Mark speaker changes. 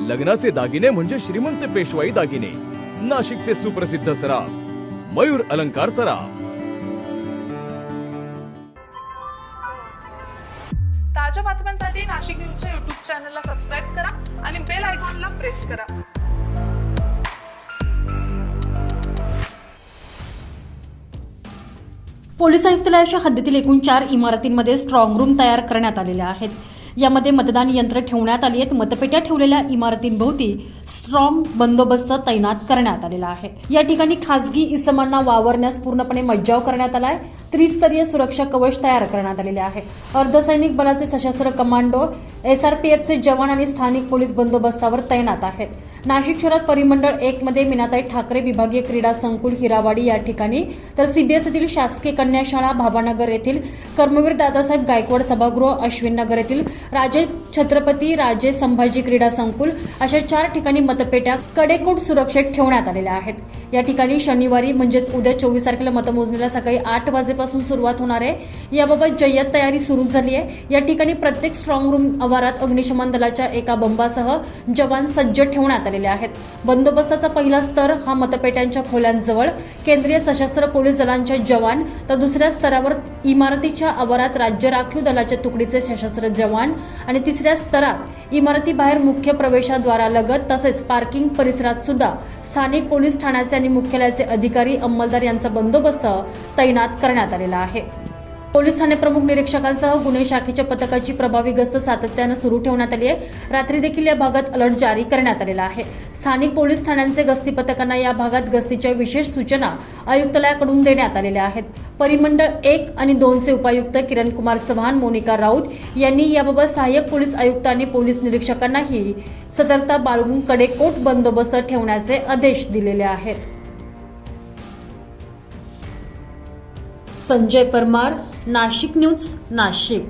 Speaker 1: लग्नाचे दागिने म्हणजे श्रीमंत पेशवाई दागिने, नाशिकचे सुप्रसिद्ध सराफ मयूर अलंकार सराफ।
Speaker 2: ताज्या बातम्यांसाठी नाशिक न्यूजच्या YouTube चॅनलला सबस्क्राईब करा आणि बेल आयकॉनला प्रेस करा।
Speaker 3: पोलीस आयुक्तालयाच्या हद्दीतील एकूण 4 इमारतींमध्ये स्ट्रॉंग रूम तयार करण्यात आलेल्या आहेत। यामध्ये मतदान यंत्र ठेवण्यात आली आहेत। मतपेट्या ठेवलेल्या इमारतींभोवती स्ट्रॉंग बंदोबस्त तैनात करण्यात आलेला आहे। या ठिकाणी खासगी इसमांना वावरण्यास पूर्णपणे मज्जाव करण्यात आला आहे। त्रिस्तरीय सुरक्षा कवच तयार करण्यात आलेले आहे। अर्धसैनिक बलाचे सशस्त्र कमांडो, SRPFचे जवान आणि स्थानिक पोलीस बंदोबस्तावर तैनात आहेत। नाशिक शहरात परिमंडळ 1 मध्ये मीनाताई ठाकरे विभागीय क्रीडा संकुल हिरावाडी या ठिकाणी, तर CBS येथील शासकीय कन्या शाळा भाभानगर येथील कर्मवीर दादासाहेब गायकवाड सभागृह, अश्विन नगर येथील राजे छत्रपती राजे संभाजी क्रीडा संकुल अशा 4 ठिकाणी मतपेट्या कडेकोट सुरक्षेत ठेवण्यात आलेल्या आहेत। या ठिकाणी शनिवारी म्हणजेच उद्या 24 तारखेला मतमोजणीला सकाळी 8 वाजेपासून सुरुवात होणार आहे। याबाबत जय्यत तयारी सुरू झाली आहे। या ठिकाणी प्रत्येक स्ट्रॉंग रूम आवारात अग्निशमन दलाच्या एका बंबासह जवान सज्ज ठेवण्यात आलेले आहेत। बंदोबस्ताचा पहिला स्तर हा मतपेट्यांच्या खोल्यांजवळ केंद्रीय सशस्त्र पोलीस दलांचे जवान, तर दुसऱ्या स्तरावर इमारतीच्या आवारात राज्य राखीव दलाच्या तुकडीचे सशस्त्र जवान आणि तिसऱ्या स्तरात इमारतीबाहेर मुख्य प्रवेशद्वारालगत तसेच पार्किंग परिसरात सुद्धा स्थानिक पोलीस ठाण्याचे आणि मुख्यालयाचे अधिकारी, अंमलदार यांचा बंदोबस्त तैनात करण्यात आलेला आहे। पोलीस ठाणे प्रमुख निरीक्षकांसह गुन्हे शाखेच्या पथकाची प्रभावी गस्त सातत्याने सुरू ठेवण्यात आली आहे। रात्री देखील या भागात अलर्ट जारी करण्यात आलेला आहे। स्थानिक पोलीस ठाण्यांचे गस्ती पथकांना या भागात गस्तीच्या विशेष सूचना आयुक्तालयाकडून देण्यात आलेल्या आहेत। परिमंडळ 1 आणि 2 चे उपायुक्त किरण कुमार चव्हाण, मोनिका राऊत यांनी याबाबत सहाय्यक पोलीस आयुक्त आणि पोलीस निरीक्षकांनाही सतर्कता बाळगून कडेकोट बंदोबस्त ठेवण्याचे आदेश दिलेले आहेत। संजय परमार, नाशिक न्यूज, नाशिक।